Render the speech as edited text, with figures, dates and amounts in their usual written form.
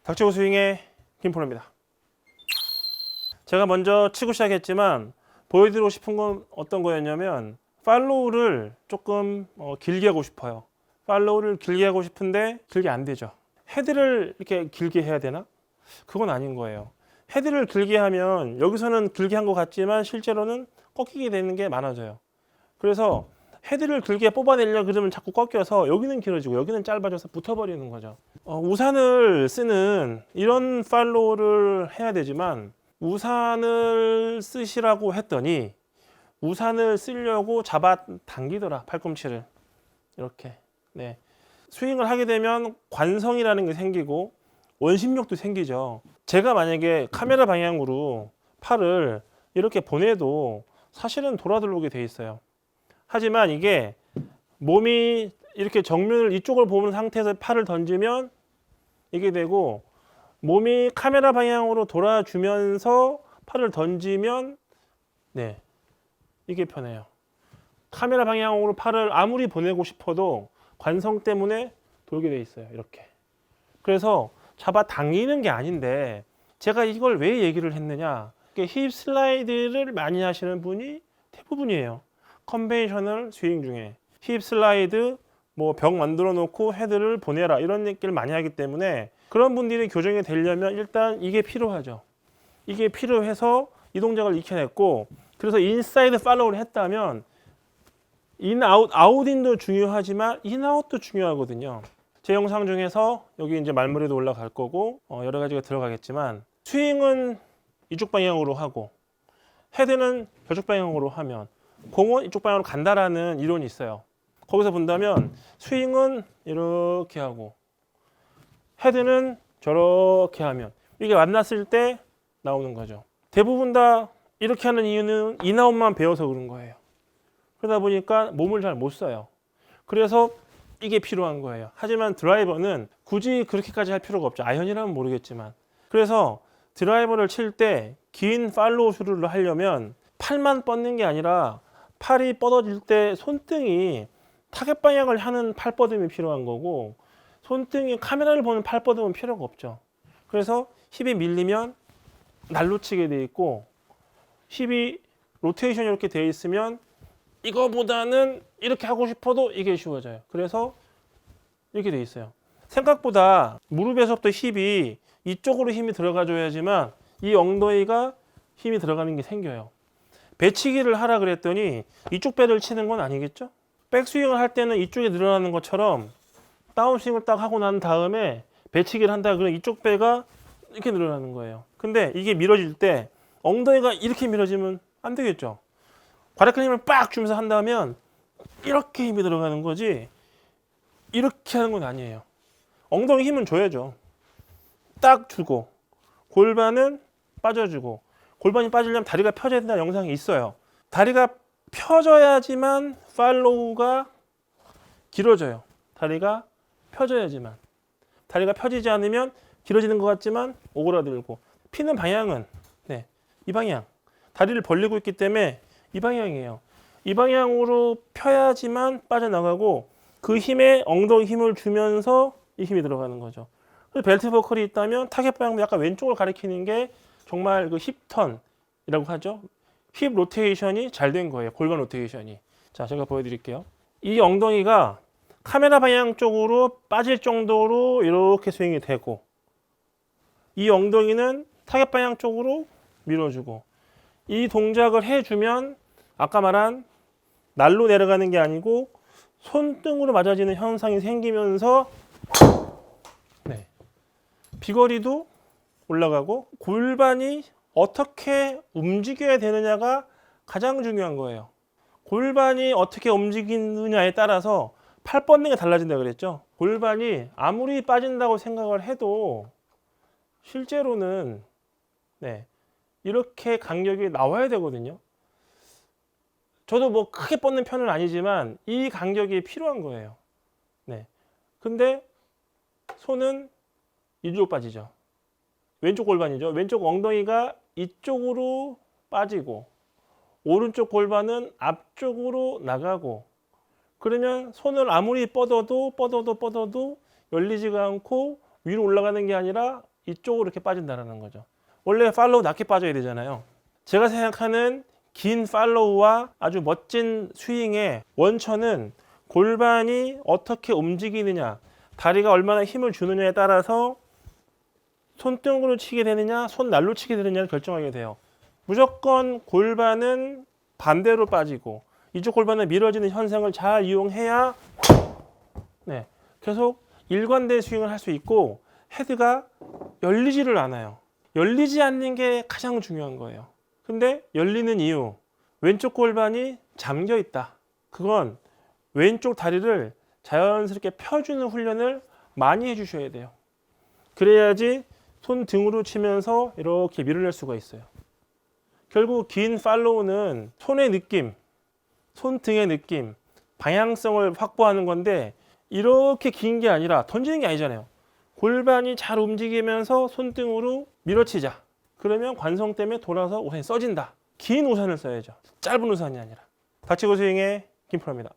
닥치고 스윙의 김프로입니다. 제가 먼저 치고 시작했지만 보여드리고 싶은 건 어떤 거였냐면 팔로우를 조금 길게 하고 싶어요. 팔로우를 길게 하고 싶은데 길게 안 되죠. 헤드를 이렇게 길게 해야 되나? 그건 아닌 거예요. 헤드를 길게 하면 여기서는 길게 한 것 같지만 실제로는 꺾이게 되는 게 많아져요. 그래서 헤드를 길게 뽑아내려고 그러면 자꾸 꺾여서 여기는 길어지고 여기는 짧아져서 붙어버리는 거죠. 우산을 쓰는 이런 팔로우를 해야 되지만 우산을 쓰시라고 했더니 우산을 쓰려고 잡아 당기더라. 팔꿈치를 이렇게. 네. 스윙을 하게 되면 관성이라는 게 생기고 원심력도 생기죠. 제가 만약에 카메라 방향으로 팔을 이렇게 보내도 사실은 돌아들어오게 돼 있어요. 하지만 이게 몸이 이렇게 정면을 이쪽을 보는 상태에서 팔을 던지면 이게 되고 몸이 카메라 방향으로 돌아주면서 팔을 던지면 네, 이게 편해요. 카메라 방향으로 팔을 아무리 보내고 싶어도 관성 때문에 돌게 돼 있어요. 이렇게. 그래서 잡아 당기는 게 아닌데 제가 이걸 왜 얘기를 했느냐. 힙 슬라이드를 많이 하시는 분이 대부분이에요. 컨벤셔널 스윙 중에 힙 슬라이드 뭐 벽 만들어 놓고 헤드를 보내라 이런 얘기를 많이 하기 때문에 그런 분들이 교정이 되려면 일단 이게 필요하죠. 이게 필요해서 이 동작을 익혀냈고 그래서 인사이드 팔로우를 했다면 인아웃 아웃인도 중요하지만 인아웃도 중요하거든요. 제 영상 중에서 여기 이제 말머리도 올라갈 거고 여러 가지가 들어가겠지만 스윙은 이쪽 방향으로 하고 헤드는 저쪽 방향으로 하면 공은 이쪽 방향으로 간다라는 이론이 있어요. 거기서 본다면 스윙은 이렇게 하고 헤드는 저렇게 하면 이게 만났을 때 나오는 거죠. 대부분 다 이렇게 하는 이유는 인아웃만 배워서 그런 거예요. 그러다 보니까 몸을 잘 못 써요. 그래서 이게 필요한 거예요. 하지만 드라이버는 굳이 그렇게까지 할 필요가 없죠. 아이언이라면 모르겠지만. 그래서 드라이버를 칠 때 긴 팔로우 슈를 하려면 팔만 뻗는 게 아니라 팔이 뻗어질 때 손등이 타겟 방향을 하는 팔뻗음이 필요한 거고 손등이 카메라를 보는 팔뻗음은 필요가 없죠. 그래서 힙이 밀리면 날로 치게 돼 있고 힙이 로테이션이 이렇게 돼 있으면 이거보다는 이렇게 하고 싶어도 이게 쉬워져요. 그래서 이렇게 돼 있어요. 생각보다 무릎에서부터 힙이 이쪽으로 힘이 들어가줘야지만 이 엉덩이가 힘이 들어가는 게 생겨요. 배치기를 하라 그랬더니 이쪽 배를 치는 건 아니겠죠? 백스윙을 할 때는 이쪽에 늘어나는 것처럼 다운스윙을 딱 하고 난 다음에 배치기를 한다 그러면 이쪽 배가 이렇게 늘어나는 거예요. 근데 이게 밀어질 때 엉덩이가 이렇게 밀어지면 안 되겠죠? 과략근 힘을 빡 주면서 한다면 이렇게 힘이 들어가는 거지 이렇게 하는 건 아니에요. 엉덩이 힘은 줘야죠. 딱 주고 골반은 빠져주고 골반이 빠지려면 다리가 펴져야 된다는 영상이 있어요. 다리가 펴져야지만 팔로우가 길어져요. 다리가 펴져야지만. 다리가 펴지지 않으면 길어지는 것 같지만 오그라들고 피는 방향은 네, 이 방향. 다리를 벌리고 있기 때문에 이 방향이에요. 이 방향으로 펴야지만 빠져나가고 그 힘에 엉덩이 힘을 주면서 이 힘이 들어가는 거죠. 벨트 버클이 있다면 타겟 방향도 약간 왼쪽을 가리키는 게 정말 그 힙턴이라고 하죠. 힙 로테이션이 잘 된 거예요. 골반 로테이션이. 자, 제가 보여드릴게요. 이 엉덩이가 카메라 방향 쪽으로 빠질 정도로 이렇게 스윙이 되고 이 엉덩이는 타겟 방향 쪽으로 밀어주고 이 동작을 해주면 아까 말한 날로 내려가는 게 아니고 손등으로 맞아지는 현상이 생기면서 네, 비거리도 올라가고 골반이 어떻게 움직여야 되느냐가 가장 중요한 거예요. 골반이 어떻게 움직이느냐에 따라서 팔 뻗는 게 달라진다 그랬죠. 골반이 아무리 빠진다고 생각을 해도 실제로는 네, 이렇게 간격이 나와야 되거든요. 저도 뭐 크게 뻗는 편은 아니지만 이 간격이 필요한 거예요. 네. 근데 손은 이쪽으로 빠지죠. 왼쪽 골반이죠. 왼쪽 엉덩이가 이쪽으로 빠지고 오른쪽 골반은 앞쪽으로 나가고 그러면 손을 아무리 뻗어도 열리지가 않고 위로 올라가는 게 아니라 이쪽으로 이렇게 빠진다는 거죠. 원래 팔로우 낮게 빠져야 되잖아요. 제가 생각하는 긴 팔로우와 아주 멋진 스윙의 원천은 골반이 어떻게 움직이느냐, 다리가 얼마나 힘을 주느냐에 따라서 손등으로 치게 되느냐, 손날로 치게 되느냐를 결정하게 돼요. 무조건 골반은 반대로 빠지고 이쪽 골반은 밀어지는 현상을 잘 이용해야 계속 일관된 스윙을 할 수 있고 헤드가 열리지를 않아요. 열리지 않는 게 가장 중요한 거예요. 근데 열리는 이유, 왼쪽 골반이 잠겨 있다. 그건 왼쪽 다리를 자연스럽게 펴주는 훈련을 많이 해주셔야 돼요. 그래야지 손등으로 치면서 이렇게 밀어낼 수가 있어요. 결국 긴 팔로우는 손의 느낌, 손등의 느낌, 방향성을 확보하는 건데 이렇게 긴 게 아니라 던지는 게 아니잖아요. 골반이 잘 움직이면서 손등으로 밀어치자. 그러면 관성 때문에 돌아서 우산이 써진다. 긴 우산을 써야죠. 짧은 우산이 아니라. 다치고 스윙의 김프로입니다.